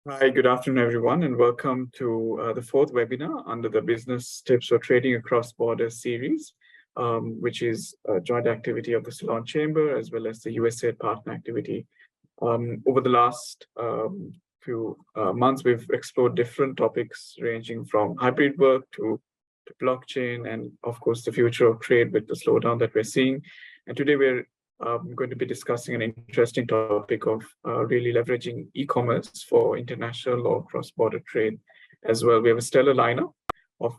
Hi, good afternoon, everyone, and welcome to the fourth webinar under the Business Tips for Trading Across Borders series, which is a joint activity of the Ceylon Chamber as well as the USAID partner activity. Over the last few months, we've explored different topics ranging from hybrid work to blockchain and, of course, the future of trade with the slowdown that we're seeing. And today we're going to be discussing an interesting topic of really leveraging e-commerce for international or cross-border trade as well. We have a stellar lineup of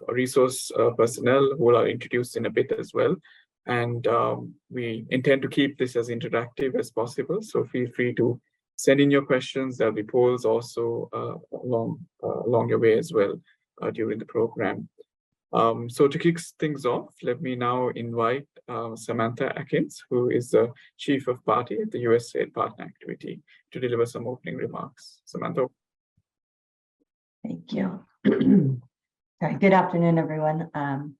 resource personnel who are introduced in a bit as well. And we intend to keep this as interactive as possible. So feel free to send in your questions. There'll be polls also along your way as well during the program. So to kick things off, let me now invite Samantha Atkins, who is the Chief of Party at the USAID Partner Activity, to deliver some opening remarks. Samantha. Thank you. Good afternoon, everyone.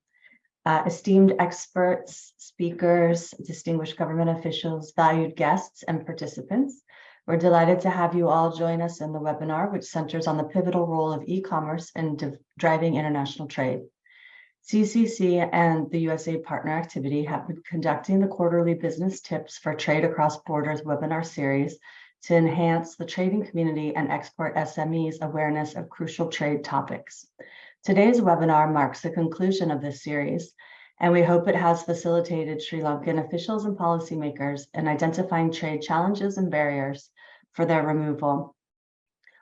Esteemed experts, speakers, distinguished government officials, valued guests, and participants. We're delighted to have you all join us in the webinar, which centers on the pivotal role of e-commerce in driving international trade. CCC and the USAID Partner Activity have been conducting the quarterly Business Tips for Trade Across Borders webinar series to enhance the trading community and export SMEs awareness of crucial trade topics. Today's webinar marks the conclusion of this series, and we hope it has facilitated Sri Lankan officials and policymakers in identifying trade challenges and barriers for their removal,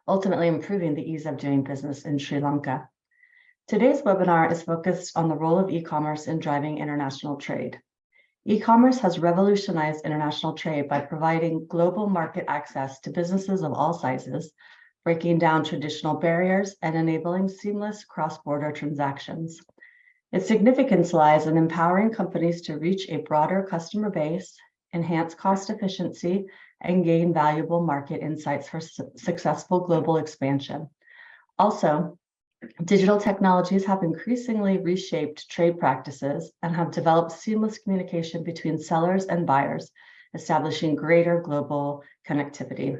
ultimately improving the ease of doing business in Sri Lanka. Today's webinar is focused on the role of e-commerce in driving international trade. E-commerce has revolutionized international trade by providing global market access to businesses of all sizes, breaking down traditional barriers and enabling seamless cross-border transactions. Its significance lies in empowering companies to reach a broader customer base, enhance cost efficiency, and gain valuable market insights for successful global expansion. Also, digital technologies have increasingly reshaped trade practices and have developed seamless communication between sellers and buyers, establishing greater global connectivity.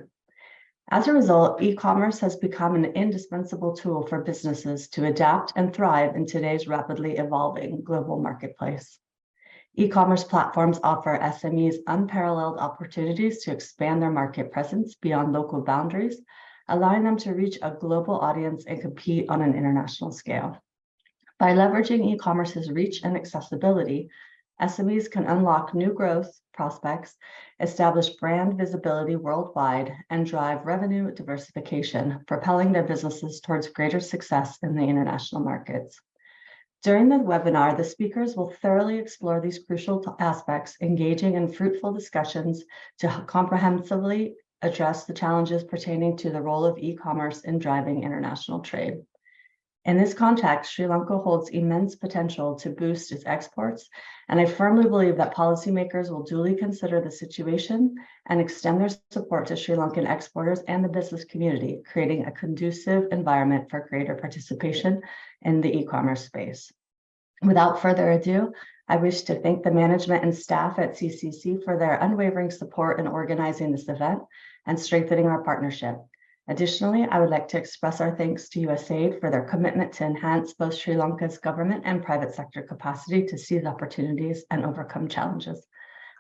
As a result, e-commerce has become an indispensable tool for businesses to adapt and thrive in today's rapidly evolving global marketplace. E-commerce platforms offer SMEs unparalleled opportunities to expand their market presence beyond local boundaries, allowing them to reach a global audience and compete on an international scale. By leveraging e-commerce's reach and accessibility, SMEs can unlock new growth prospects, establish brand visibility worldwide, and drive revenue diversification, propelling their businesses towards greater success in the international markets. During the webinar, the speakers will thoroughly explore these crucial aspects, engaging in fruitful discussions to comprehensively address the challenges pertaining to the role of e-commerce in driving international trade. In this context, Sri Lanka holds immense potential to boost its exports, and I firmly believe that policymakers will duly consider the situation and extend their support to Sri Lankan exporters and the business community, creating a conducive environment for greater participation in the e-commerce space. Without further ado, I wish to thank the management and staff at CCC for their unwavering support in organizing this event and strengthening our partnership. Additionally, I would like to express our thanks to USAID for their commitment to enhance both Sri Lanka's government and private sector capacity to seize opportunities and overcome challenges.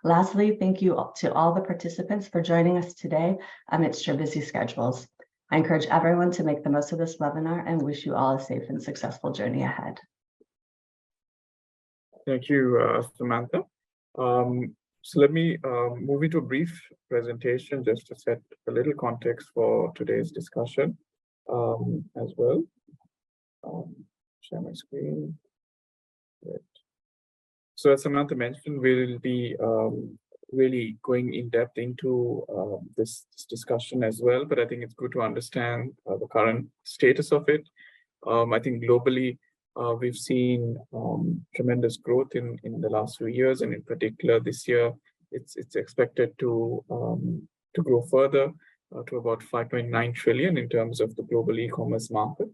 Lastly, thank you to all the participants for joining us today amidst your busy schedules. I encourage everyone to make the most of this webinar and wish you all a safe and successful journey ahead. Thank you, Samantha. So let me move into a brief presentation just to set a little context for today's discussion as well. Share my screen. Great. So as Samantha mentioned, we'll be really going in depth into this discussion as well, but I think it's good to understand the current status of it. I think globally, we've seen tremendous growth in the last few years, and in particular this year, it's expected to grow further to about 5.9 trillion in terms of the global e-commerce market,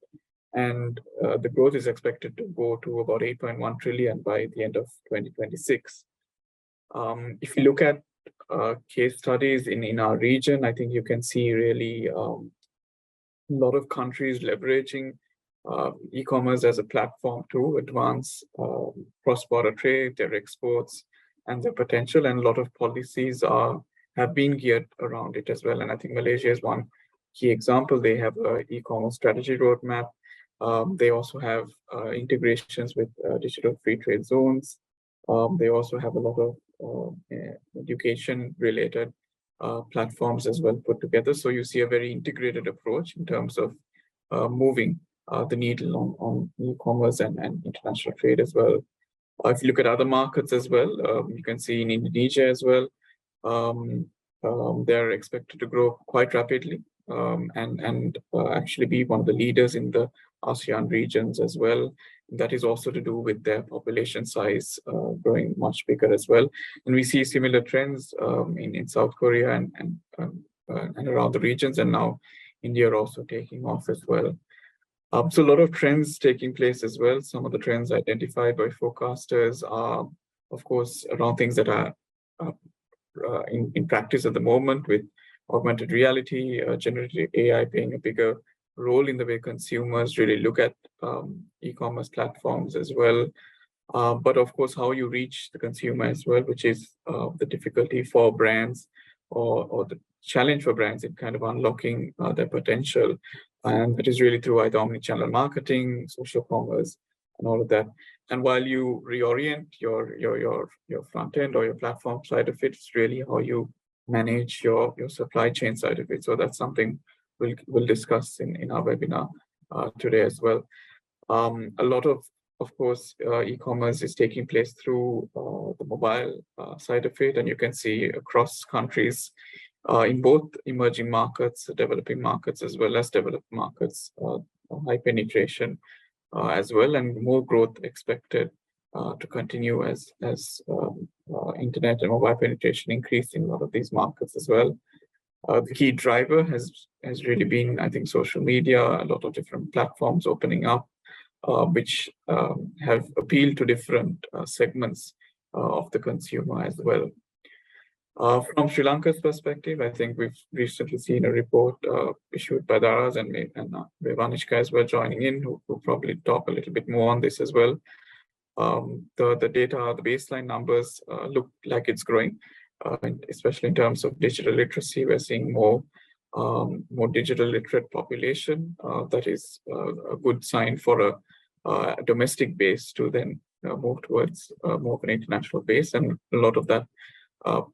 and the growth is expected to go to about 8.1 trillion by the end of 2026. If you look at case studies in our region, I think you can see really lot of countries leveraging e-commerce as a platform to advance cross-border trade, their exports, and their potential. And a lot of policies have been geared around it as well. And I think Malaysia is one key example. They have an e-commerce strategy roadmap. They also have integrations with digital free trade zones. They also have a lot of education-related platforms as well put together. So you see a very integrated approach in terms of moving the needle on e-commerce and international trade as well. If you look at other markets as well, you can see in Indonesia as well, they're expected to grow quite rapidly and actually be one of the leaders in the ASEAN regions as well. That is also to do with their population size growing much bigger as well. And we see similar trends in South Korea and around the regions, and now India also taking off as well. So a lot of trends taking place as well. Some of the trends identified by forecasters are, of course, around things that are in practice at the moment, with augmented reality, generative AI playing a bigger role in the way consumers really look at e-commerce platforms as well. But of course, how you reach the consumer as well, which is the difficulty for brands or the challenge for brands in kind of unlocking their potential. And that is really through either omnichannel marketing, social commerce, and all of that. And while you reorient your front end or your platform side of it, it's really how you manage your supply chain side of it. So that's something we'll discuss in our webinar today as well. A lot of course, e-commerce is taking place through the mobile side of it, and you can see across countries in both emerging markets, developing markets, as well as developed markets, high penetration as well, and more growth expected to continue as internet and mobile penetration increase in a lot of these markets as well. The key driver has really been, I think, social media, a lot of different platforms opening up, which have appealed to different segments of the consumer as well. From Sri Lanka's perspective, I think we've recently seen a report issued by Daraz and Vanishka as well joining in, who will probably talk a little bit more on this as well. The data, the baseline numbers look like it's growing, especially in terms of digital literacy. We're seeing more digital literate population. That is a good sign for a domestic base to then move towards more of an international base, and a lot of that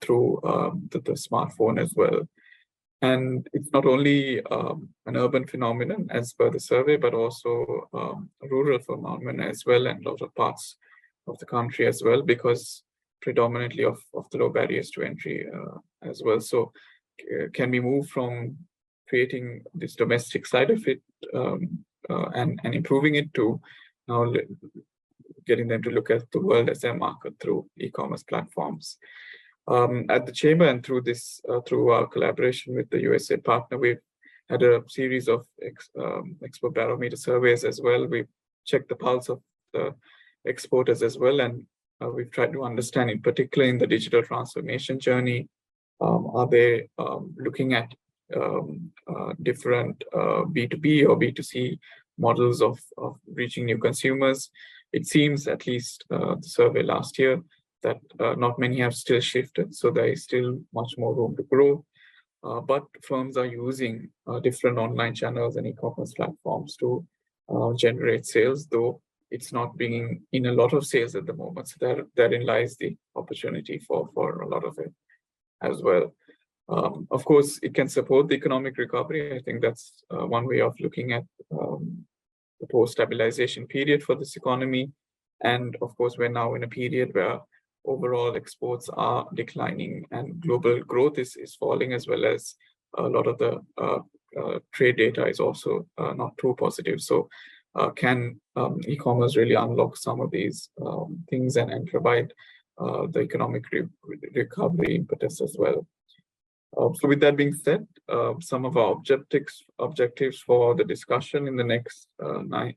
through the smartphone as well. And it's not only an urban phenomenon as per the survey, but also a rural phenomenon as well, and a lot of parts of the country as well, because predominantly of the low barriers to entry as well. So can we move from creating this domestic side of it and improving it to now getting them to look at the world as their market through e-commerce platforms. At the Chamber, and through this, through our collaboration with the USA partner, we've had a series of export barometer surveys as well. We've checked the pulse of the exporters as well, and we've tried to understand, in particular in the digital transformation journey, are they looking at different B2B or B2C models of reaching new consumers. It seems, at least the survey last year, that not many have still shifted, so there is still much more room to grow. But firms are using different online channels and e-commerce platforms to generate sales, though it's not bringing in a lot of sales at the moment. So therein lies the opportunity for a lot of it as well. Of course, it can support the economic recovery. I think that's one way of looking at the post-stabilization period for this economy. And of course, we're now in a period where overall exports are declining and global growth is falling, as well as a lot of the trade data is also not too positive. So can e-commerce really unlock some of these things and provide the economic recovery impetus as well? So with that being said, some of our objectives for the discussion in the next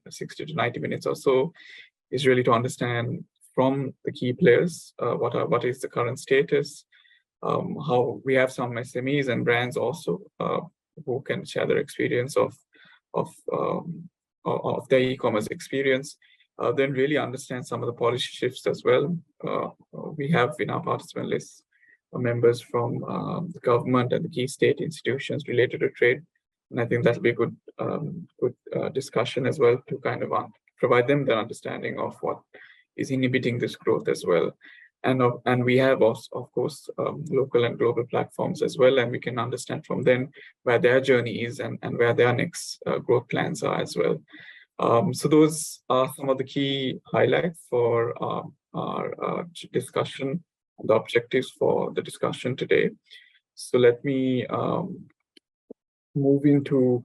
60 to 90 minutes or so is really to understand from the key players what is the current status, how we have some SMEs and brands also who can share their experience of of their e-commerce experience, then really understand some of the policy shifts as well. We have in our participant list members from the government and the key state institutions related to trade. And I think that'll be a good discussion as well to kind of provide them the understanding of what is inhibiting this growth as well. And we have also, of course, local and global platforms as well, and we can understand from them where their journey is and where their next growth plans are as well. So those are some of the key highlights for our discussion and the objectives for the discussion today. So let me move into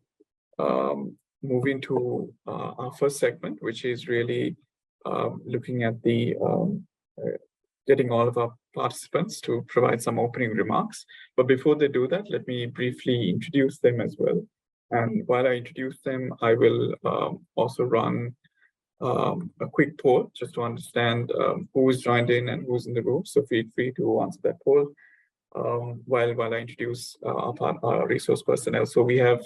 our first segment, which is really looking at the getting all of our participants to provide some opening remarks. But before they do that, let me briefly introduce them as well. And while I introduce them, I will also run a quick poll just to understand who's joined in and who's in the room. So feel free to answer that poll while I introduce our resource personnel. So we have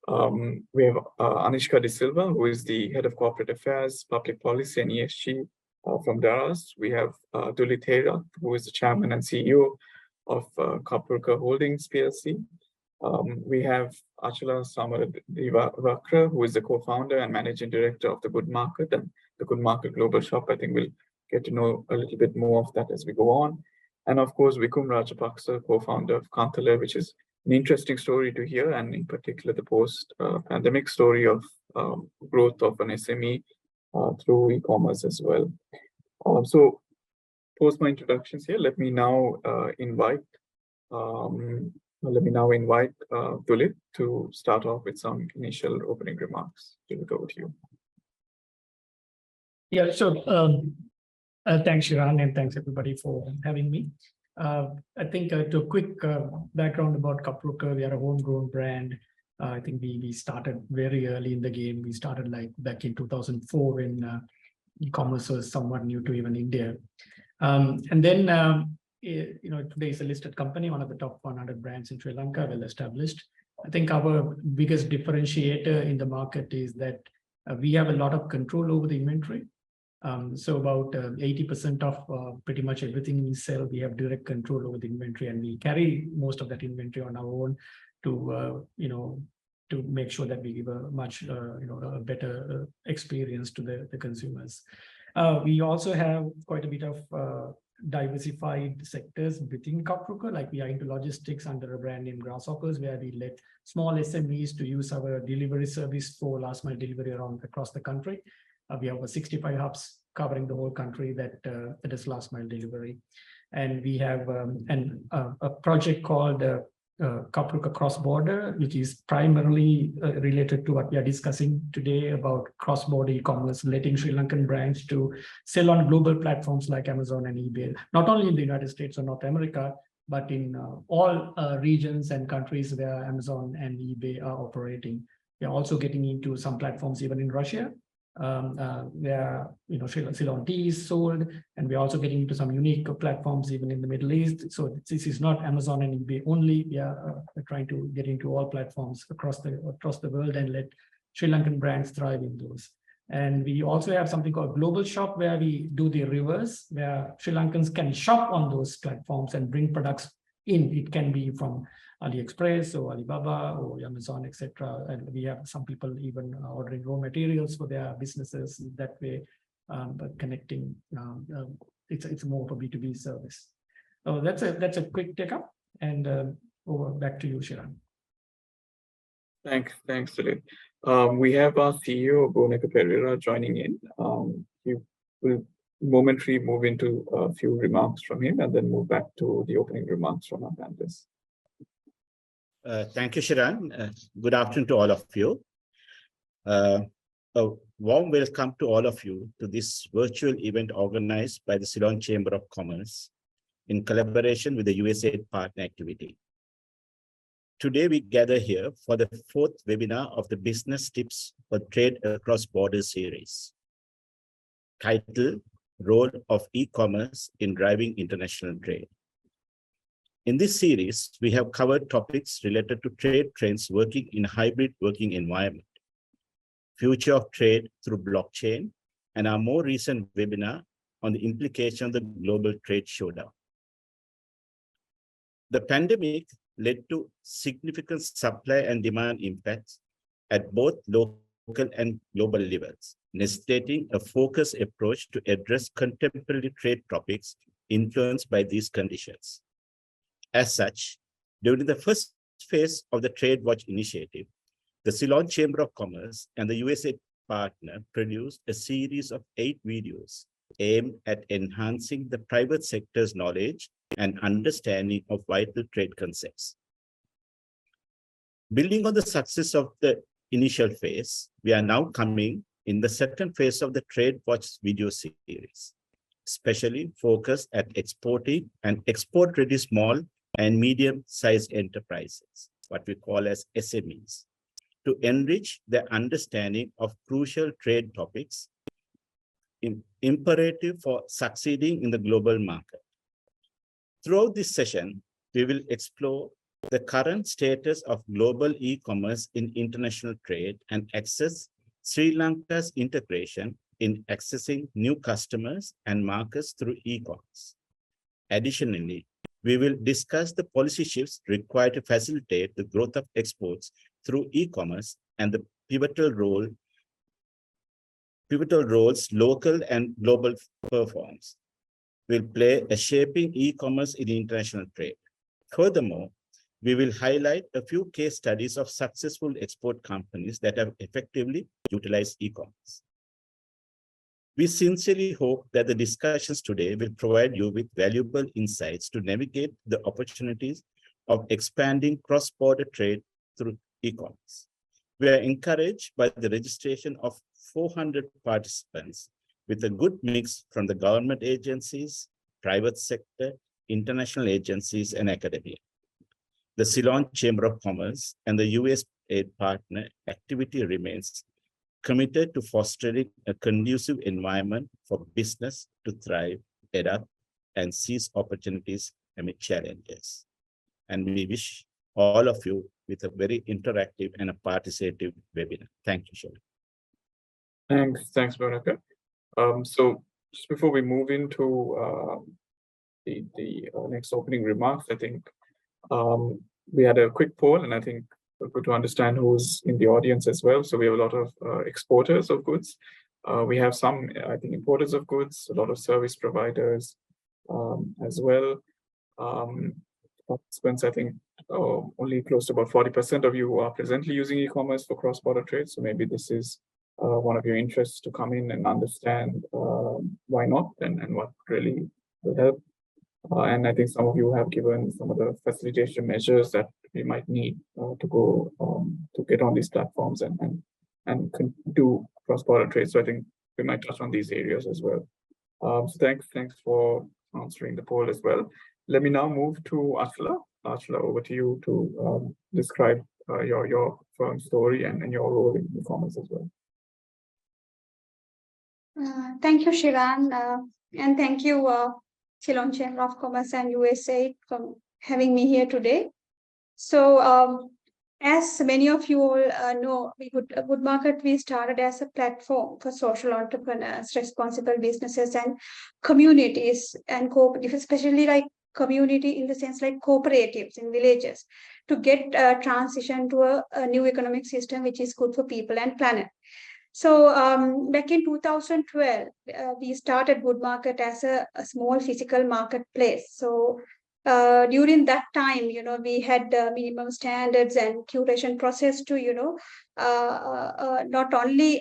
Anishka De Silva, who is the Head of Corporate Affairs, Public Policy and ESG from Daraz. We have Dulit Hera, who is the Chairman and CEO of Kapurka Holdings PLC. We have Achala Samaradiwakra, who is the co-founder and managing director of the Good Market and the Good Market Global Shop. I think we'll get to know a little bit more of that as we go on. And of course, Vikum Rajapaksa, co-founder of Kantale, which is an interesting story to hear, and in particular, the post-pandemic story of growth of an SME through e-commerce as well. So post my introductions here, let me now invite Dulit to start off with some initial opening remarks. Dulit, over to you. Yeah, sure. Thanks, Shiran, and thanks everybody for having me. I think to a quick background about Kapurka, we are a homegrown brand. I think we started very early in the game. We started like back in 2004 when e-commerce was somewhat new to even India. And then, today is a listed company, one of the top 100 brands in Sri Lanka, well established. I think our biggest differentiator in the market is that we have a lot of control over the inventory. So about 80% of pretty much everything we sell, we have direct control over the inventory, and we carry most of that inventory on our own to to make sure that we give a much a better experience to the consumers. We also have quite a bit of diversified sectors within Kapurka, like we are into logistics under a brand named Grasshoppers, where we let small SMEs to use our delivery service for last mile delivery across the country. We have over 65 hubs covering the whole country that is last mile delivery. And we have a project called Kapurka Cross Border, which is primarily related to what we are discussing today about cross-border e-commerce, letting Sri Lankan brands to sell on global platforms like Amazon and eBay, not only in the United States or North America, but in all regions and countries where Amazon and eBay are operating. We are also getting into some platforms even in Russia, where Ceylon tea is sold, and we're also getting into some unique platforms even in the Middle East. So this is not Amazon and eBay only. We are trying to get into all platforms across the world and let Sri Lankan brands thrive in those. And we also have something called Global Shop, where we do the reverse, where Sri Lankans can shop on those platforms and bring products in. It can be from AliExpress or Alibaba or Amazon, etc. And we have some people even ordering raw materials for their businesses that way, connecting. It's more of a B2B service. So that's a quick take up, and over back to you, Shiran. Thanks, Dulit. We have our CEO, Bhuvneka Perera, joining in. He will momentarily move into a few remarks from him and then move back to the opening remarks from our panelists. Thank you, Shiran. Good afternoon to all of you. A warm welcome to all of you to this virtual event organized by the Ceylon Chamber of Commerce in collaboration with the USAID Partner Activity. Today, we gather here for the fourth webinar of the Business Tips for Trade Across Borders series, titled Role of E-Commerce in Driving International Trade. In this series, we have covered topics related to trade trends working in a hybrid working environment, Future of Trade Through Blockchain, and our more recent webinar on the implication of the global trade showdown. The pandemic led to significant supply and demand impacts at both local and global levels, necessitating a focused approach to address contemporary trade topics influenced by these conditions. As such, during the first phase of the Trade Watch initiative, the Ceylon Chamber of Commerce and the USAID partner produced a series of 8 videos aimed at enhancing the private sector's knowledge and understanding of vital trade concepts. Building on the success of the initial phase, we are now coming in the second phase of the Trade Watch video series, especially focused at exporting and export-ready small and medium-sized enterprises, what we call as SMEs, to enrich their understanding of crucial trade topics imperative for succeeding in the global market. Throughout this session, we will explore the current status of global e-commerce in international trade and assess Sri Lanka's integration in accessing new customers and markets through e-commerce. Additionally, we will discuss the policy shifts required to facilitate the growth of exports through e-commerce and the pivotal roles local and global platforms will play a shaping e-commerce in international trade. Furthermore, we will highlight a few case studies of successful export companies that have effectively utilized e-commerce. We sincerely hope that the discussions today will provide you with valuable insights to navigate the opportunities of expanding cross-border trade through e-commerce. We are encouraged by the registration of 400 participants with a good mix from the government agencies, private sector, international agencies, and academia. The Ceylon Chamber of Commerce and the USAID partner activity remains committed to fostering a conducive environment for business to thrive, adapt, and seize opportunities amid challenges. And we wish all of you with a very interactive and a participative webinar. Thank you, Shirley. Thanks, Veronica. So just before we move into the next opening remarks, I think we had a quick poll, and I think we're good to understand who's in the audience as well. So we have a lot of exporters of goods. We have some, I think, importers of goods, a lot of service providers as well. Participants, I think only close to about 40% of you are presently using e-commerce for cross-border trade. So maybe this is one of your interests to come in and understand why not and what really will help. And I think some of you have given some of the facilitation measures that we might need to go to get on these platforms and do cross-border trade. So I think we might touch on these areas as well. So thanks for answering the poll as well. Let me now move to Achla. Achla, over to you to describe your firm story and your role in e-commerce as well. Thank you, Shiran, and thank you, Ceylon Chamber of Commerce and USAID for having me here today. So, as many of you all know, Good Market, we started as a platform for social entrepreneurs, responsible businesses, and communities, and especially like community in the sense like cooperatives in villages, to get transition to a new economic system which is good for people and planet. So back in 2012, we started Good Market as a small physical marketplace. So during that time, we had minimum standards and curation process to, not only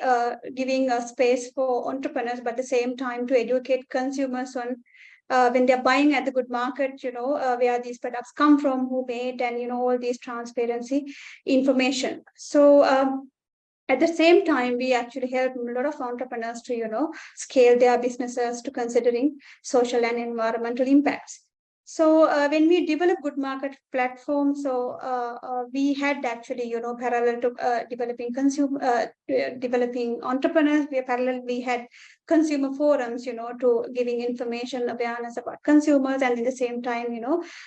giving a space for entrepreneurs, but at the same time to educate consumers on when they're buying at the Good Market, where these products come from, who made, and, all these transparency information. So at the same time, we actually help a lot of entrepreneurs to, scale their businesses to considering social and environmental impacts. So when we developed Good Market platform, so we had actually, parallel to developing entrepreneurs, we had consumer forums, to giving information awareness about consumers, and at the same time,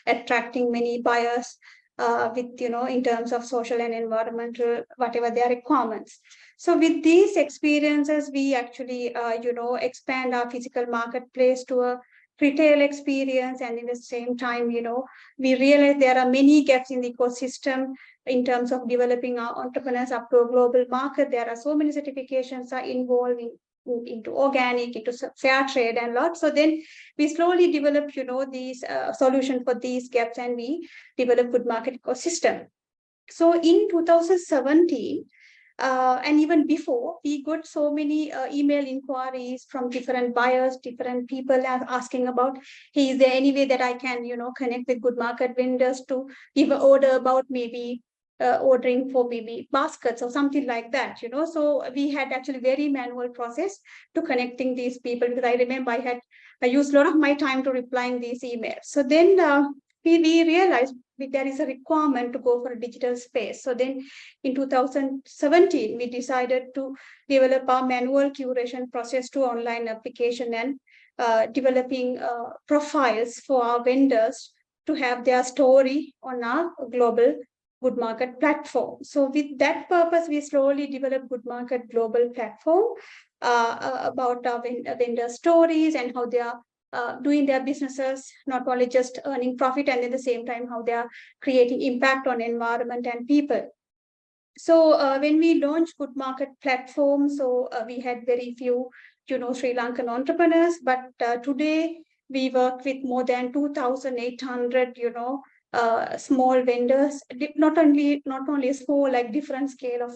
attracting many buyers with, in terms of social and environmental, whatever their requirements. So with these experiences, we actually, expand our physical marketplace to a retail experience. And in the same time, we realize there are many gaps in the ecosystem in terms of developing our entrepreneurs up to a global market. There are so many certifications are involving into organic, into fair trade and lot. So then we slowly develop, these solution for these gaps, and we develop good market ecosystem. So in 2017, and even before, we got so many email inquiries from different buyers, different people asking about, hey, is there any way that I can, connect with good market vendors to give an order about maybe ordering for maybe baskets or something like that, So we had actually very manual process to connecting these people, because I remember I used a lot of my time to replying these emails. So then we realized there is a requirement to go for a digital space. So then in 2017, we decided to develop our manual curation process to online application, and developing profiles for our vendors to have their story on our global Good Market platform. So with that purpose, we slowly developed Good Market global platform about our vendor stories and how they are doing their businesses, not only just earning profit, and at the same time how they are creating impact on environment and people. So when we launched Good Market platform, so we had very few, Sri Lankan entrepreneurs, but today we work with more than 2,800, small vendors, not only small, like different scale of,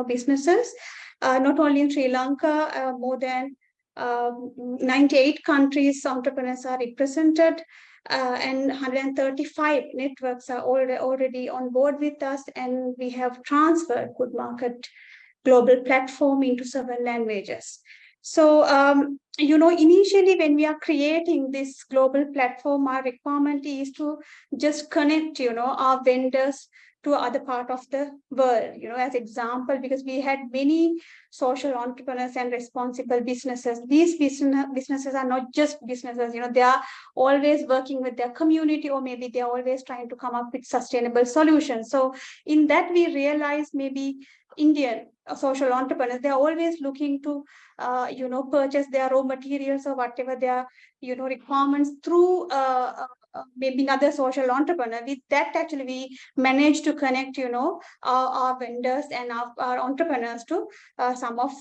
businesses, not only in Sri Lanka, more than 98 countries entrepreneurs are represented, and 135 networks are already on board with us, and we have transferred Good Market global platform into 7 languages. So, initially when we are creating this global platform, our requirement is to just connect, our vendors to other part of the world, as example, because we had many social entrepreneurs and responsible businesses. These businesses are not just businesses, they are always working with their community, or maybe they're always trying to come up with sustainable solutions. So in that, we realize maybe Indian social entrepreneurs, they're always looking to, purchase their raw materials or whatever their, requirements through maybe another social entrepreneur. With that, actually, we managed to connect, our vendors and our entrepreneurs to some of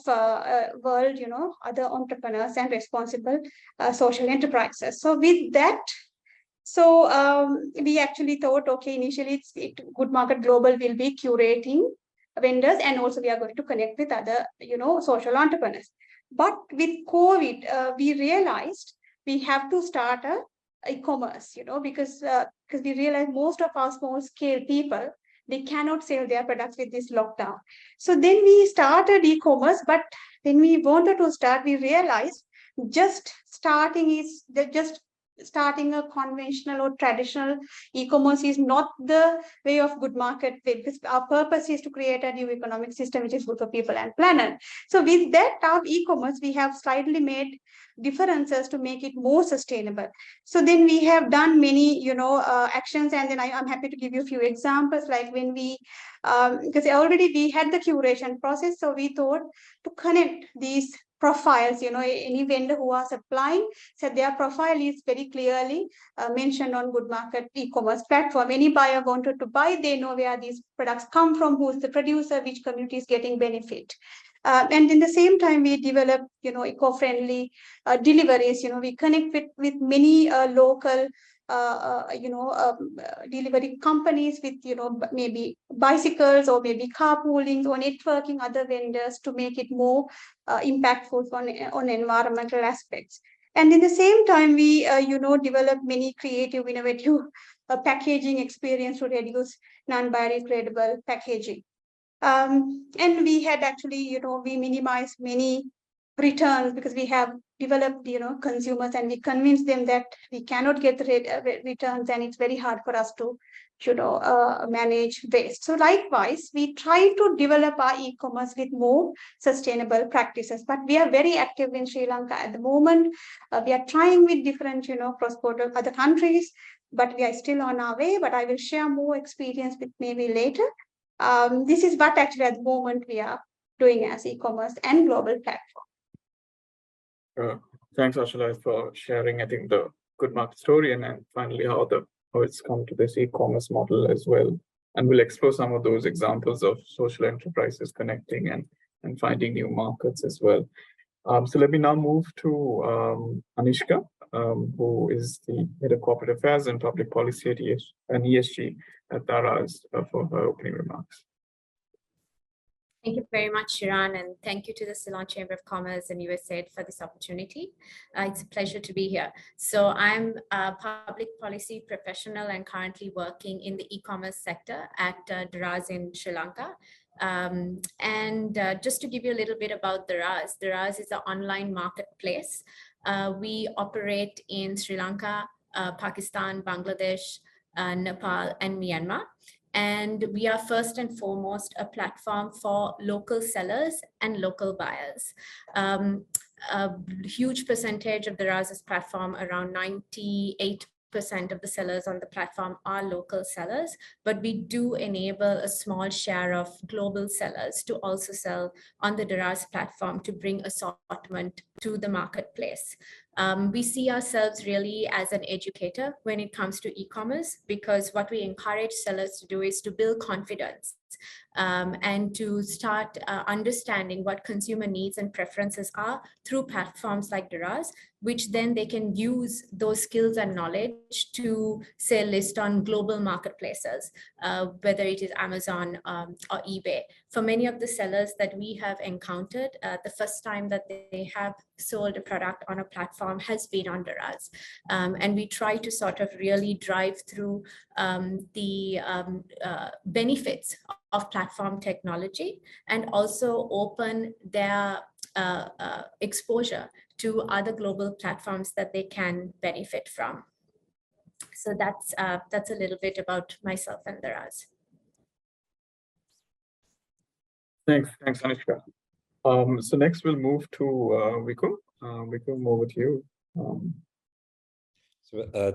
world, other entrepreneurs and responsible social enterprises. So with that, we actually thought, okay, initially Good Market Global will be curating vendors, and also we are going to connect with other, social entrepreneurs. But with COVID, we realized we have to start a e-commerce, because we realized most of our small scale people, they cannot sell their products with this lockdown. So then we started e-commerce, but when we wanted to start, we realized just starting a conventional or traditional e-commerce is not the way of Good Market, because our purpose is to create a new economic system which is good for people and planet. So with that, our e-commerce, we have slightly made differences to make it more sustainable. So then we have done many, actions, and then I'm happy to give you a few examples, like when we, because already we had the curation process, so we thought to connect these profiles, any vendor who are supplying, so their profile is very clearly mentioned on Good Market e-commerce platform. Any buyer wanted to buy, they know where these products come from, who's the producer, which community is getting benefit. And in the same time, we develop, eco-friendly deliveries. We connect with many local delivery companies with, maybe bicycles or maybe carpooling or networking other vendors to make it more impactful on environmental aspects. And in the same time, we, develop many creative, innovative packaging experience to reduce non-biodegradable packaging. And we had actually, we minimized many returns, because we have developed, consumers, and we convinced them that we cannot get the returns, and it's very hard for us to, manage waste. So likewise, we try to develop our e-commerce with more sustainable practices, but we are very active in Sri Lanka at the moment. We are trying with different, cross-border other countries but we are still on our way, but I will share more experience with maybe later. This is what actually at the moment we are doing as e-commerce and global platform. Thanks, Ashala, for sharing, I think, the good market story and finally how it's come to this e-commerce model as well. And we'll explore some of those examples of social enterprises connecting and finding new markets as well. So let me now move to Anishka, who is the Head of Corporate Affairs and Public Policy at ESG at Daraz for her opening remarks. Thank you very much, Shiran, and thank you to the Ceylon Chamber of Commerce and USAID for this opportunity. It's a pleasure to be here. So I'm a public policy professional and currently working in the e-commerce sector at Daraz in Sri Lanka. Just to give you a little bit about Daraz is an online marketplace. We operate in Sri Lanka, Pakistan, Bangladesh, Nepal, and Myanmar. And we are first and foremost a platform for local sellers and local buyers. A huge percentage of the Daraz's platform, around 98% of the sellers on the platform are local sellers, but we do enable a small share of global sellers to also sell on the Daraz platform to bring assortment to the marketplace. We see ourselves really as an educator when it comes to e-commerce, because what we encourage sellers to do is to build confidence and to start understanding what consumer needs and preferences are through platforms like Daraz, which then they can use those skills and knowledge to, say, list on global marketplaces, whether it is Amazon or eBay. For many of the sellers that we have encountered, the first time that they have sold a product on a platform has been on Daraz. And we try to sort of really drive through the benefits of platform technology and also open their exposure to other global platforms that they can benefit from. So that's a little bit about myself and Daraz. Thanks, Anishka. So next we'll move to Vikram. Vikram, over to you.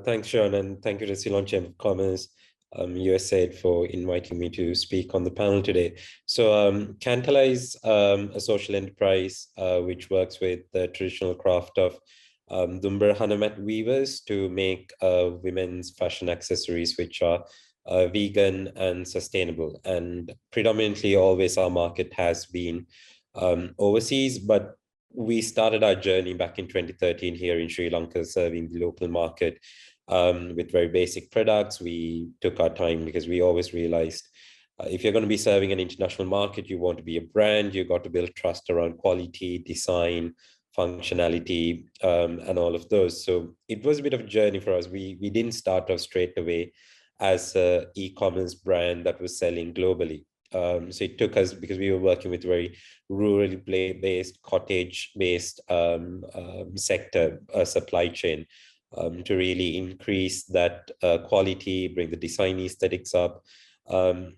Thanks, Sean, and thank you to Ceylon Chamber of Commerce, USAID for inviting me to speak on the panel today. So Cantala is a social enterprise which works with the traditional craft of Dumbar Hanamat weavers to make women's fashion accessories which are vegan and sustainable. And predominantly always our market has been overseas, but we started our journey back in 2013 here in Sri Lanka, serving the local market with very basic products. We took our time because we always realized if you're going to be serving an international market, you want to be a brand, you got to build trust around quality, design, functionality, and all of those. So it was a bit of a journey for us. We didn't start off straight away as an e-commerce brand that was selling globally. So it took us, because we were working with very rurally based, cottage-based sector supply chain, to really increase that quality, bring the design aesthetics up. But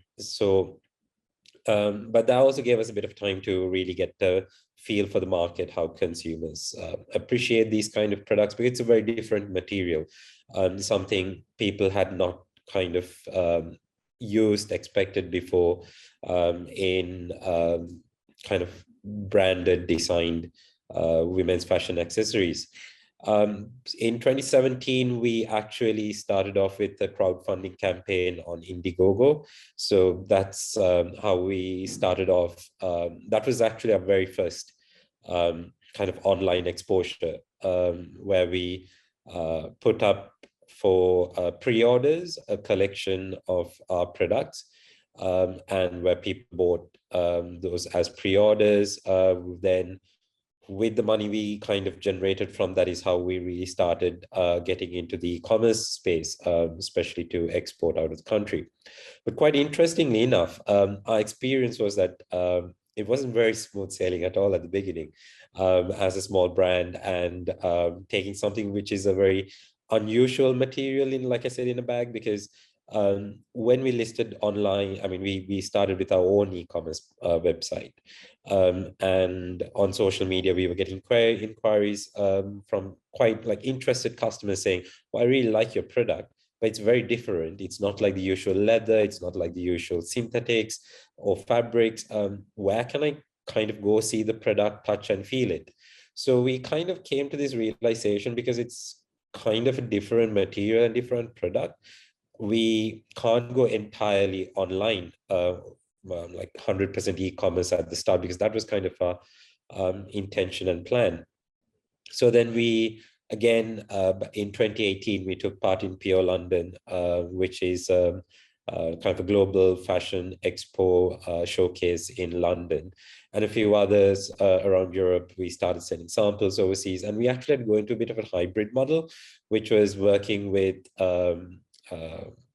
that also gave us a bit of time to really get the feel for the market, how consumers appreciate these kind of products, because it's a very different material, something people had not kind of expected before in kind of branded, designed women's fashion accessories. In 2017, we actually started off with a crowdfunding campaign on Indiegogo. So that's how we started off. That was actually our very first kind of online exposure, where we put up for pre-orders a collection of our products, and where people bought those as pre-orders. Then with the money we kind of generated from that is how we really started getting into the e-commerce space, especially to export out of the country. But quite interestingly enough, our experience was that it wasn't very smooth sailing at all at the beginning, as a small brand, and taking something which is a very unusual material in, like I said, in a bag, because when we listed online, I mean, we started with our own e-commerce website, and on social media, we were getting inquiries from quite like interested customers saying, well, I really like your product, but it's very different. It's not like the usual leather. It's not like the usual synthetics or fabrics. Where can I kind of go see the product, touch and feel it? So we kind of came to this realization, because it's kind of a different material and different product. We can't go entirely online, like 100% e-commerce at the start, because that was kind of our intention and plan. So then we, again, in 2018, we took part in PO London, which is kind of a global fashion expo showcase in London, and a few others around Europe. We started sending samples overseas, and we actually had to go into a bit of a hybrid model, which was working with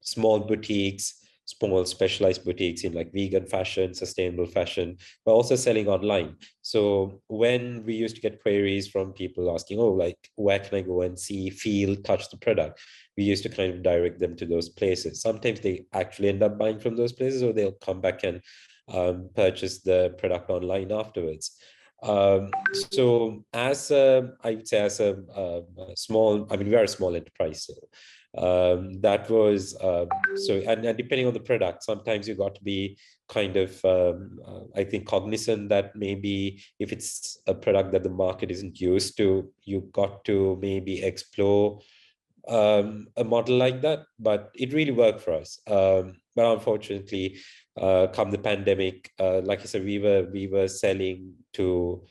small boutiques, small specialized boutiques in like vegan fashion, sustainable fashion, but also selling online. So when we used to get queries from people asking, oh, like, where can I go and see, feel, touch the product? We used to kind of direct them to those places. Sometimes they actually end up buying from those places, or they'll come back and purchase the product online afterwards. So as I would say, as a small, I mean, we are a small enterprise. So that was so, and depending on the product, sometimes you got to be kind of I think cognizant that maybe if it's a product that the market isn't used to, you got to maybe explore a model like that. But it really worked for us. But unfortunately, come the pandemic, like I said, we were selling to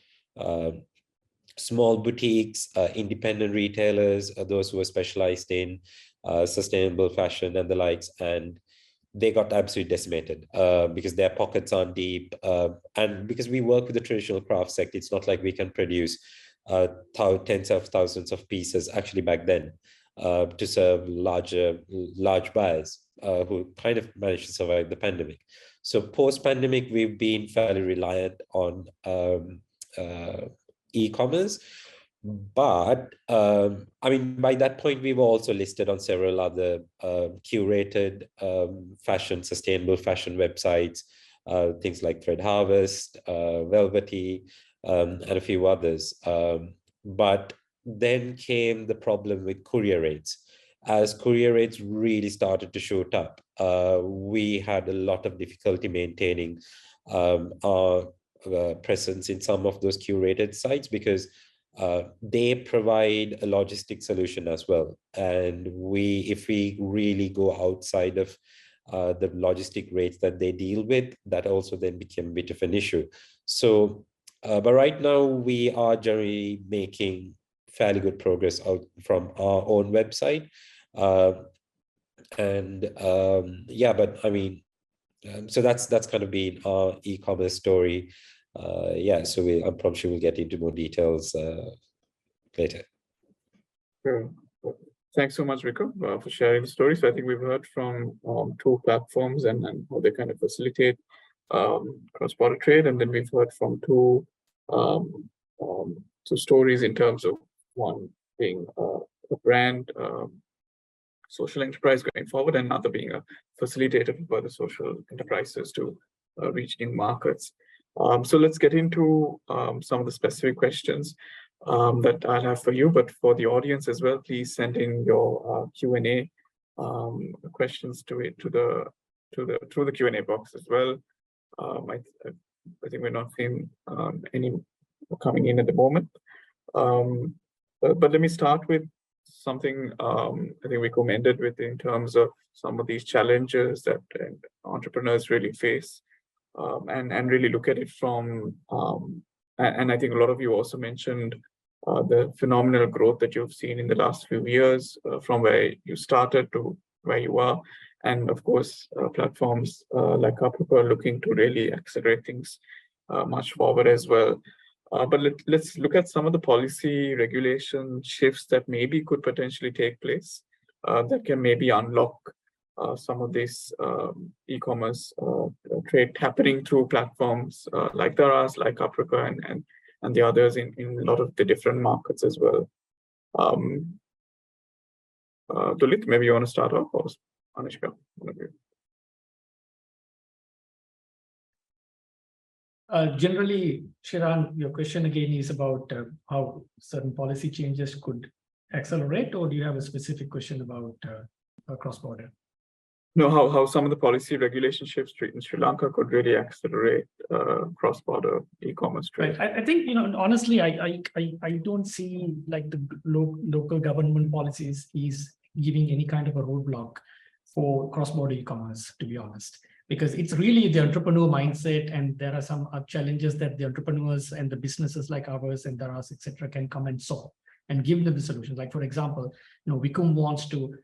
small boutiques, independent retailers, those who were specialized in sustainable fashion and the likes, and they got absolutely decimated because their pockets aren't deep, and because we work with the traditional craft sector, it's not like we can produce tens of thousands of pieces actually back then to serve large buyers who kind of managed to survive the pandemic. So post-pandemic, we've been fairly reliant on e-commerce. But I mean, by that point, we were also listed on several other curated sustainable fashion websites, things like Thread Harvest, Velvety, and a few others. But then came the problem with courier rates. As courier rates really started to shoot up, we had a lot of difficulty maintaining our presence in some of those curated sites, because they provide a logistic solution as well. And if we really go outside of the logistic rates that they deal with, that also then became a bit of an issue. So, but right now we are generally making fairly good progress out from our own website. Yeah, but I mean, so that's kind of been our e-commerce story. Yeah, so I'm probably sure we'll get into more details later. Sure. Thanks so much, Rico, for sharing the story. So I think we've heard from two platforms and how they kind of facilitate cross-border trade, and then we've heard from two stories in terms of one being a brand social enterprise going forward, and another being a facilitator for the social enterprises to reach new markets. So let's get into some of the specific questions that I'll have for you, but for the audience as well, please send in your Q&A questions through the Q&A box as well. I think we're not seeing any coming in at the moment. But let me start with something I think we commended with in terms of some of these challenges that entrepreneurs really face, and really look at it from, and I think a lot of you also mentioned the phenomenal growth that you've seen in the last few years from where you started to where you are. And of course, platforms like Kaplooka are looking to really accelerate things much forward as well. But let's look at some of the policy regulation shifts that maybe could potentially take place that can maybe unlock some of this e-commerce trade happening through platforms like Daraz, like Kaplooka, and the others in a lot of the different markets as well. Dulit, maybe you want to start off, or Anushka, one of you. Generally, Shiran, your question again is about how certain policy changes could accelerate, or do you have a specific question about cross-border. Know how some of the policy regulation shifts in Sri Lanka could really accelerate cross-border e-commerce trade. Right. I think, honestly, I don't see like the local government policies is giving any kind of a roadblock for cross-border e-commerce, to be honest, because it's really the entrepreneur mindset, and there are some challenges that the entrepreneurs and the businesses like ours and Daraz, etc., can come and solve and give them the solutions. Like, for example, Vicom wants to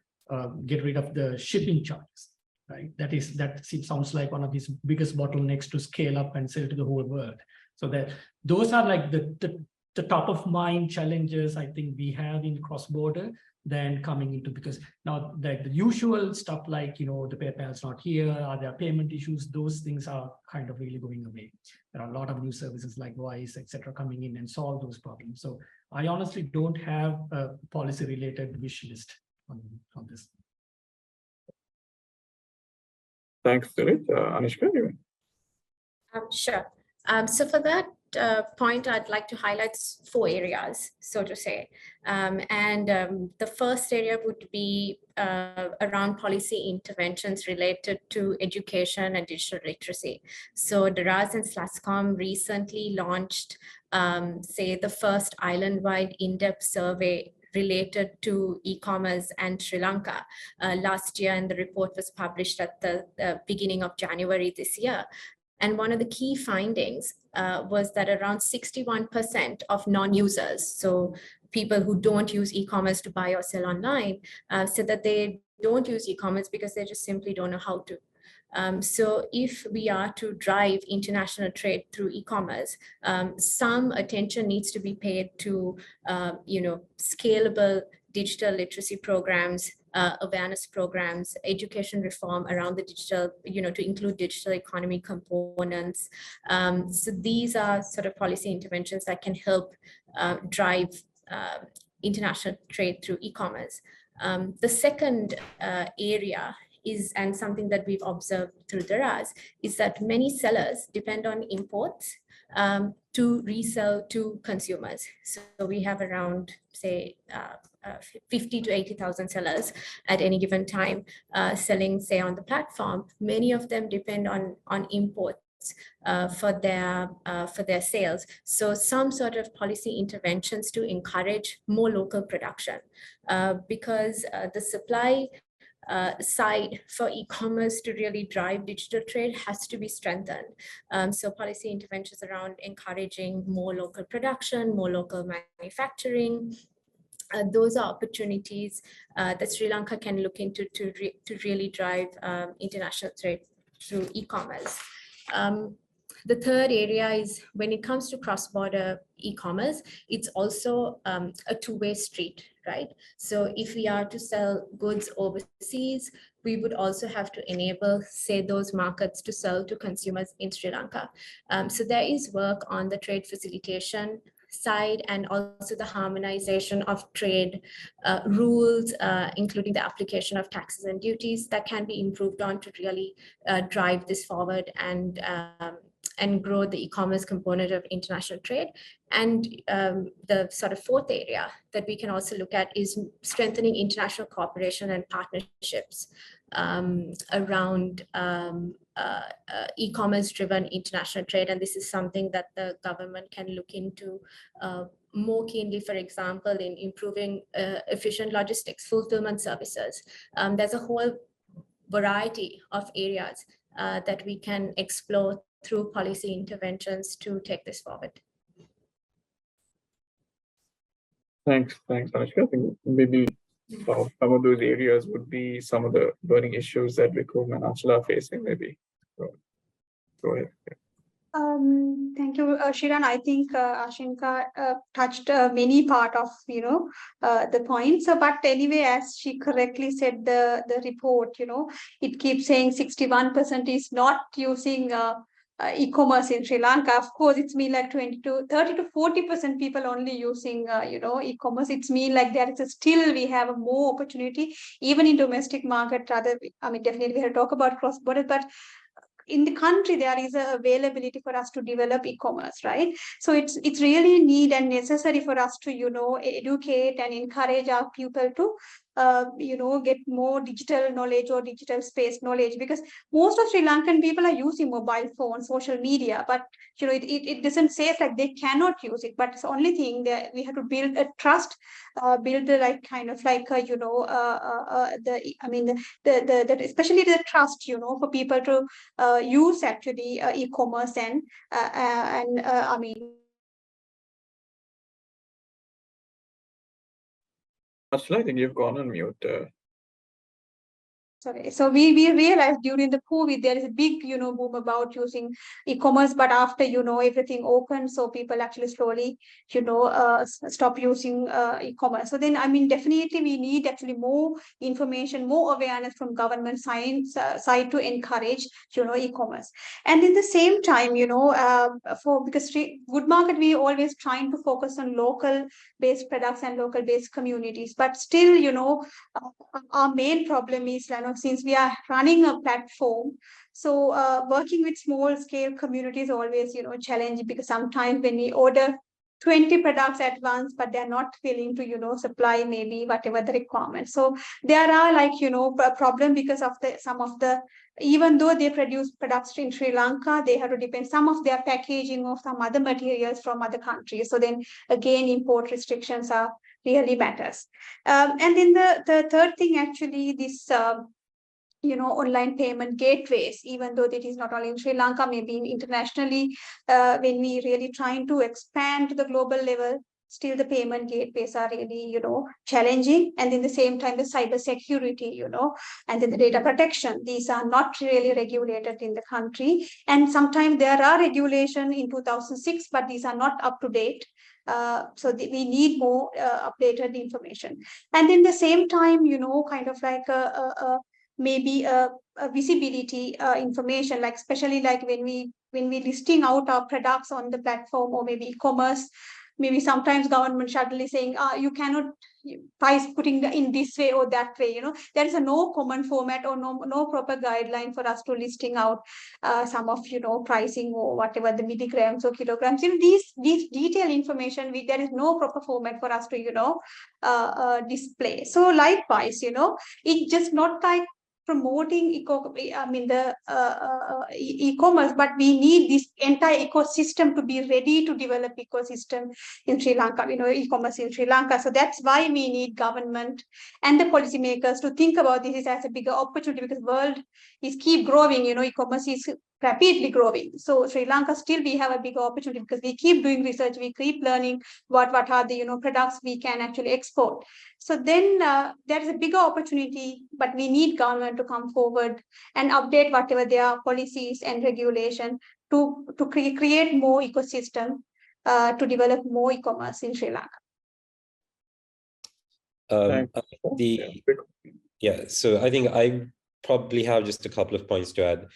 get rid of the shipping charges, right? That sounds like one of these biggest bottlenecks to scale up and sell to the whole world. So that those are like the top of mind challenges I think we have in cross-border than coming into, because now the usual stuff like, the PayPal's not here, are there payment issues, those things are kind of really going away. There are a lot of new services like Wise, etc., coming in and solve those problems. So I honestly don't have a policy related wish list on this. Thanks, Dilip. Anushka, you? Sure. So for that point, I'd like to highlight 4 areas, so to say. The first area would be around policy interventions related to education and digital literacy. So Daraz and Slascom recently launched, the first island-wide in-depth survey related to e-commerce and Sri Lanka last year, and the report was published at the beginning of January this year. And one of the key findings was that around 61% of non-users, so people who don't use e-commerce to buy or sell online, said that they don't use e-commerce because they just simply don't know how to. So if we are to drive international trade through e-commerce, some attention needs to be paid to, scalable digital literacy programs, awareness programs, education reform around the digital, to include digital economy components. So these are sort of policy interventions that can help drive international trade through e-commerce. The second area is, and something that we've observed through Daraz, is that many sellers depend on imports to resell to consumers. So we have around, say, 50 to 80,000 sellers at any given time selling, say, on the platform. Many of them depend on imports for their sales. So some sort of policy interventions to encourage more local production, because the supply side for e-commerce to really drive digital trade has to be strengthened. So policy interventions around encouraging more local production, more local manufacturing, those are opportunities that Sri Lanka can look into to really drive international trade through e-commerce. The third area is when it comes to cross-border e-commerce, it's also a two-way street, right? So if we are to sell goods overseas, we would also have to enable, say, those markets to sell to consumers in Sri Lanka. So there is work on the trade facilitation side and also the harmonization of trade rules, including the application of taxes and duties that can be improved on to really drive this forward and grow the e-commerce component of international trade. And the sort of fourth area that we can also look at is strengthening international cooperation and partnerships around e-commerce driven international trade. And this is something that the government can look into more keenly, for example, in improving efficient logistics, fulfillment services. There's a whole variety of areas that we can explore through policy interventions to take this forward. Thanks, Anushka. I think maybe some of those areas would be some of the burning issues that Vikram and Anshula are facing, maybe. Go ahead. Thank you, Shiran. I think Ashinka touched many part of the points. But anyway, as she correctly said, the report, it keeps saying 61% is not using e-commerce in Sri Lanka. Of course, it's mean like 30 to 40% people only using e-commerce. It's mean like there is still we have a more opportunity even in domestic market. Rather, I mean, definitely we have to talk about cross border, but in the country there is a availability for us to develop e-commerce, right? So it's really need and necessary for us to educate and encourage our people to get more digital knowledge or digital space knowledge, because most of Sri Lankan people are using mobile phones, social media, but it doesn't say like they cannot use it, but it's the only thing that we have to build a trust, build the like kind of like especially the trust for people to use actually e-commerce and Archana, I think you've gone on mute. Sorry. So we realized during the COVID, there is a big, boom about using e-commerce, but after, everything opened, so people actually slowly, stop using e-commerce. So then, definitely we need actually more information, more awareness from government side to encourage, e-commerce. And in the same time, because Good Market, we always trying to focus on local based products and local based communities, but still, our main problem is, since we are running a platform, so working with small scale communities always, challenging, because sometimes when we order 20 products at once, but they're not willing to, supply maybe whatever the requirements. So there are like, a problem because of even though they produce products in Sri Lanka, they have to depend some of their packaging of some other materials from other countries. So then again, import restrictions are really matters. And then the third thing, actually, this online payment gateways, even though that is not only in Sri Lanka, maybe internationally, when we really trying to expand to the global level, still the payment gateways are really, challenging. And in the same time, the cyber security, and then the data protection, these are not really regulated in the country. And sometimes there are regulation in 2006, but these are not up to date. So we need more updated information. And in the same time, kind of like maybe a visibility information, like especially like when we listing out our products on the platform or maybe e-commerce, maybe sometimes government suddenly saying, you cannot price putting in this way or that way. There is a no common format or no proper guideline for us to listing out some of pricing or whatever the milligrams or kilograms. These detailed information, there is no proper format for us to display. So likewise, it's just not like promoting e-commerce, but we need this entire ecosystem to be ready to develop ecosystem in Sri Lanka, e-commerce in Sri Lanka. So that's why we need government and the policymakers to think about this as a bigger opportunity, because world is keep growing, e-commerce is rapidly growing. So Sri Lanka, still we have a big opportunity because we keep doing research, we keep learning what are the products we can actually export. So then there is a bigger opportunity, but we need government to come forward and update whatever their policies and regulation to create more ecosystem to develop more e-commerce in Sri Lanka. So I think I probably have just a couple of points to add.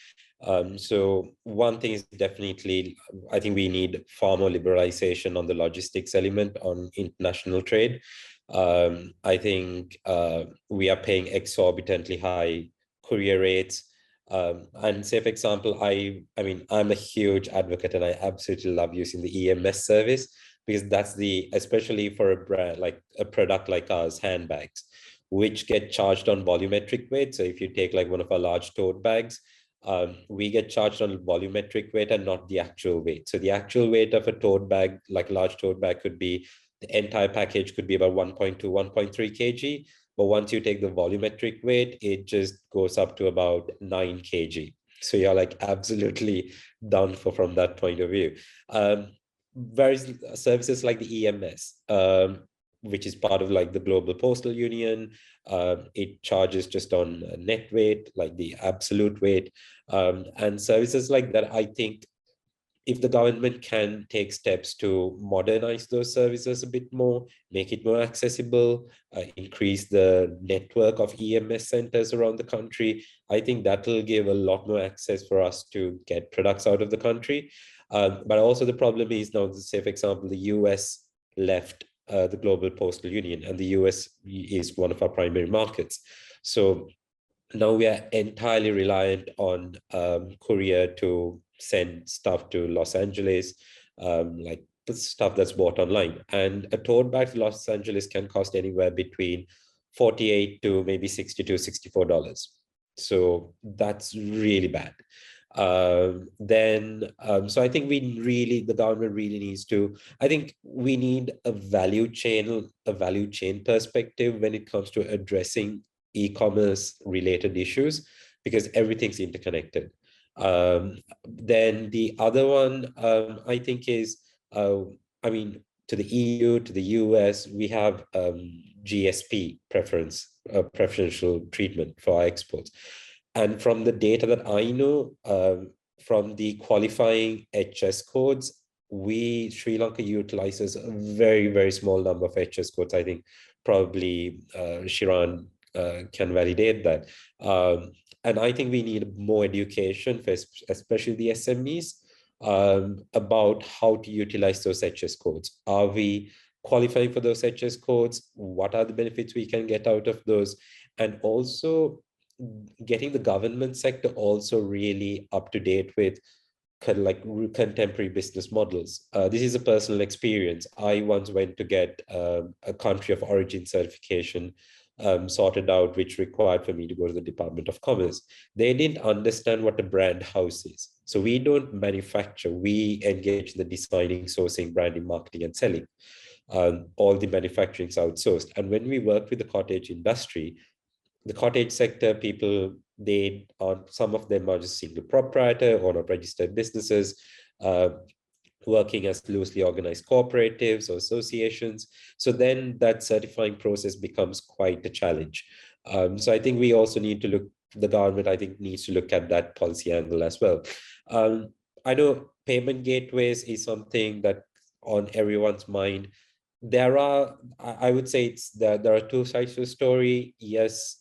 So one thing is definitely, I think we need far more liberalization on the logistics element on international trade. I think we are paying exorbitantly high courier rates. And say, for example, I'm a huge advocate and I absolutely love using the EMS service, because that's especially for a brand, like a product like ours, handbags, which get charged on volumetric weight. So if you take like one of our large tote bags, we get charged on volumetric weight and not the actual weight. So the actual weight of a tote bag, like a large tote bag, could be, the entire package could be about 1.2, 1.3 kg. But once you take the volumetric weight, it just goes up to about 9 kg. So you're like absolutely done for from that point of view. Whereas services like the EMS, which is part of like the Global Postal Union, it charges just on net weight, like the absolute weight, and services like that. I think if the government can take steps to modernize those services a bit more, make it more accessible, increase the network of EMS centers around the country, I think that will give a lot more access for us to get products out of the country. But also the problem is now, say, for example, the US left the Global Postal Union, and the US is one of our primary markets. So now we are entirely reliant on courier to send stuff to Los Angeles, like the stuff that's bought online. And a tote bag to Los Angeles can cost anywhere between $48 to maybe $62, $64. So that's really bad. So I think the government really needs to, I think we need a value chain perspective when it comes to addressing e-commerce related issues, because everything's interconnected. Then the other one, I think is, to the EU, to the US, we have GSP preferential treatment for our exports. And from the data that I know, from the qualifying HS codes, Sri Lanka utilizes a very, very small number of HS codes. I think probably Shiran can validate that. And I think we need more education, for especially the SMEs, about how to utilize those HS codes. Are we qualifying for those HS codes? What are the benefits we can get out of those? And also getting the government sector also really up to date with kind of like contemporary business models. This is a personal experience. I once went to get a country of origin certification sorted out, which required for me to go to the Department of Commerce. They didn't understand what a brand house is. So we don't manufacture, we engage in the designing, sourcing, branding, marketing, and selling. All the manufacturing is outsourced. And when we work with the cottage industry, the cottage sector people, some of them are just single proprietor or not registered businesses, working as loosely organized cooperatives or associations. So then that certifying process becomes quite a challenge. So I think we also need to the government, I think, needs to look at that policy angle as well. I know payment gateways is something that on everyone's mind. I would say there are two sides to the story. Yes,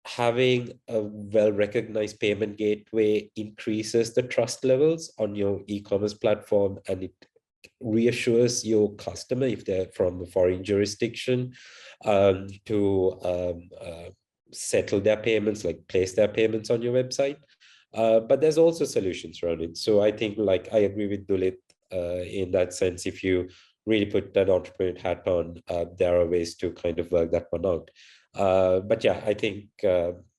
having a well-recognized payment gateway increases the trust levels on your e-commerce platform, and it reassures your customer, if they're from a foreign jurisdiction, to settle their payments, like place their payments on your website. But there's also solutions around it. So I think, like, I agree with Dulit in that sense. If you really put that entrepreneur hat on, there are ways to kind of work that one out. But yeah, I think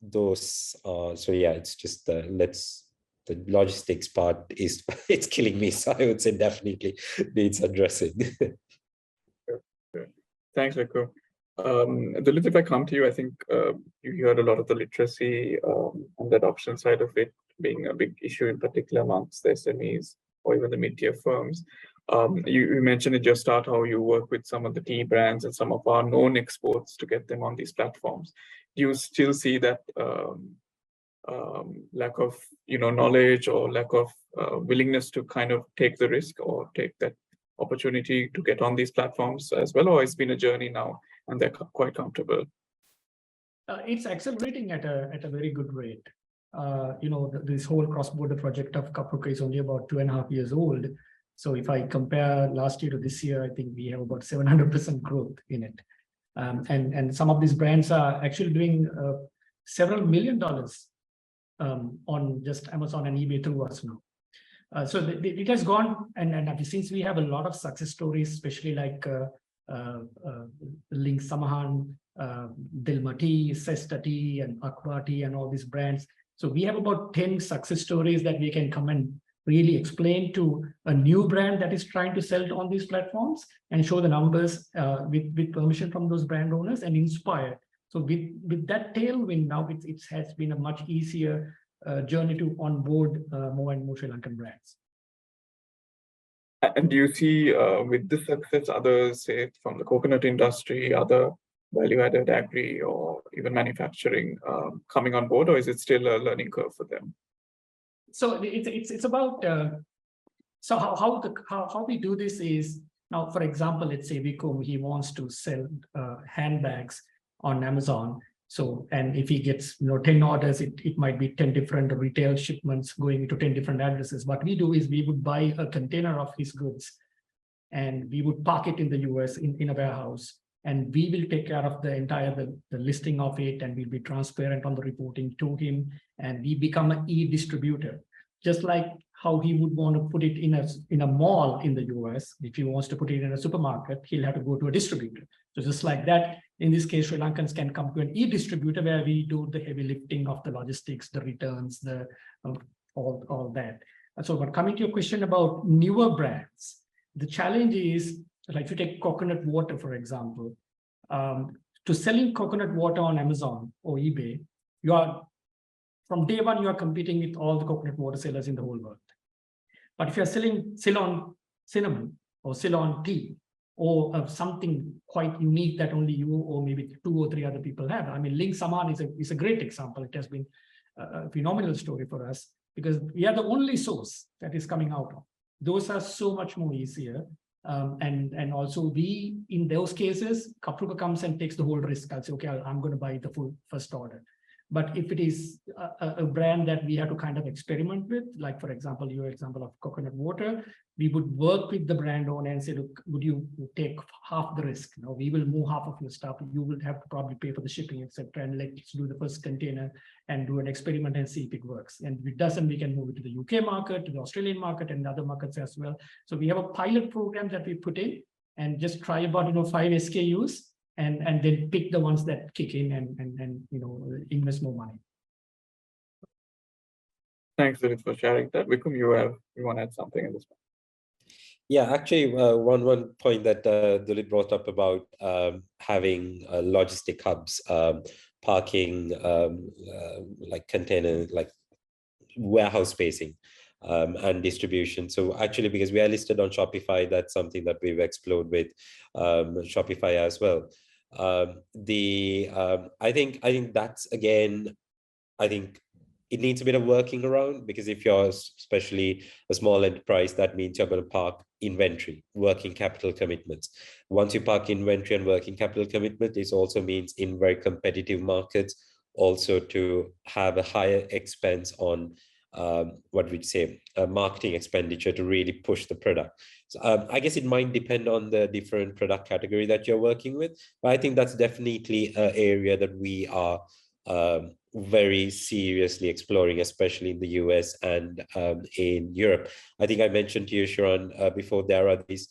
those are, so yeah, it's just the logistics part is it's killing me. So I would say definitely needs addressing. Thanks, Riku. Dulit, if I come to you, I think you heard a lot of the literacy and the adoption side of it being a big issue, in particular amongst the SMEs or even the mid-tier firms. You mentioned at your start how you work with some of the tea brands and some of our known exports to get them on these platforms. Do you still see that lack of knowledge or lack of willingness to kind of take the risk or take that opportunity to get on these platforms as well, or it's been a journey now and they're quite comfortable? It's accelerating at a very good rate. This whole cross-border project of Kapruka is only about 2.5 years old. So if I compare last year to this year, I think we have about 700% growth in it. And some of these brands are actually doing several $1 million on just Amazon and eBay through us now. So it has gone, and since we have a lot of success stories, especially like Link Samahan, Dilma Tea, Sesta Tea, and Akbar Tea, and all these brands. So we have about 10 success stories that we can come and really explain to a new brand that is trying to sell on these platforms and show the numbers with permission from those brand owners and inspire. So with that tailwind now, it has been a much easier journey to onboard more and more Sri Lankan brands. And do you see with this success, others, say from the coconut industry, other value-added agri or even manufacturing coming on board, or is it still a learning curve for them? So it's about so how we do this is now, for example, let's say Vico, he wants to sell handbags on Amazon. So, and if he gets 10 orders, it might be 10 different retail shipments going into 10 different addresses. What we do is we would buy a container of his goods and we would park it in the US in a warehouse. And we will take care of the entire the listing of it, and we'll be transparent on the reporting to him, and we become an e-distributor. Just like how he would want to put it in a mall in the US, if he wants to put it in a supermarket, he'll have to go to a distributor. So just like that, In this case, Sri Lankans can come to an e-distributor where we do the heavy lifting of the logistics, the returns, the all that. So, but coming to your question about newer brands, the challenge is, like if you take coconut water, for example, to selling coconut water on Amazon or eBay, you are, from day one, you are competing with all the coconut water sellers in the whole world. But if you're selling Ceylon cinnamon or Ceylon tea, or something quite unique that only you or maybe 2 or 3 other people have. I mean, Ling Saman is a great example. It has been a phenomenal story for us because we are the only source that is coming out of. Those are so much more easier. And also we, in those cases, Kapruka comes and takes the whole risk. I'll say, okay, I'm going to buy the full first order. But if it is a brand that we have to kind of experiment with, like, for example, your example of coconut water, we would work with the brand owner and say, look, would you take half the risk? You know, we will move half of your stuff. You will have to probably pay for the shipping, etc. And let's do the first container and do an experiment and see if it works. And if it doesn't, we can move it to the UK market, to the Australian market, and other markets as well. So we have a pilot program that we put in and just try about 5 SKUs. And then pick the ones that kick in and invest more money. Thanks, Dilip, for sharing that. Vikram, you want to add something in this one? Yeah, actually, one point that Dilip brought up about having logistic hubs, parking, like container, like warehouse spacing, and distribution. So actually, because we are listed on Shopify, that's something that we've explored with Shopify as well. I think that's, again, I think it needs a bit of working around, because if you're especially a small enterprise, that means you're going to park inventory, working capital commitments. Once you park inventory and working capital commitment, it also means in very competitive markets also to have a higher expense on what we'd say, marketing expenditure to really push the product. So, I guess it might depend on the different product category that you're working with, but I think that's definitely an area that we are very seriously exploring, especially in the US and in Europe. I think I mentioned to you, Shiran, before, there are these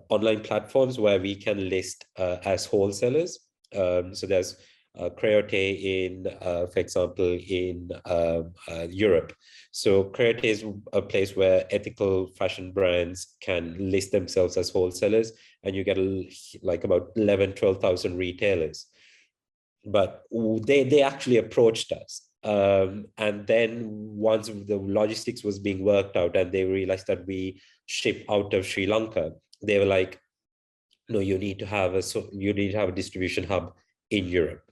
online platforms where we can list as wholesalers. So there's Creote in, for example, in Europe. So Creote is a place where ethical fashion brands can list themselves as wholesalers, and you get like about 12,000 retailers. But they actually approached us. And then once the logistics was being worked out and they realized that we ship out of Sri Lanka, they were like, no, you need to have a distribution hub in Europe.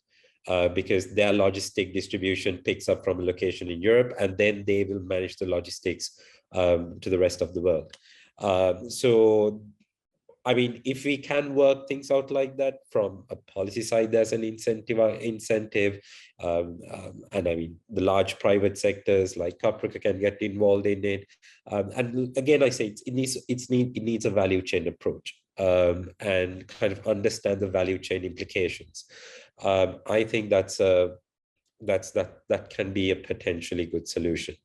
Because their logistic distribution picks up from a location in Europe, and then they will manage the logistics to the rest of the world. So, I mean, if we can work things out like that from a policy side, there's an incentive, and I mean, the large private sectors like Kapruka can get involved in it. And again, I say it needs a value chain approach, and kind of understand the value chain implications. I think that can be a potentially good solution.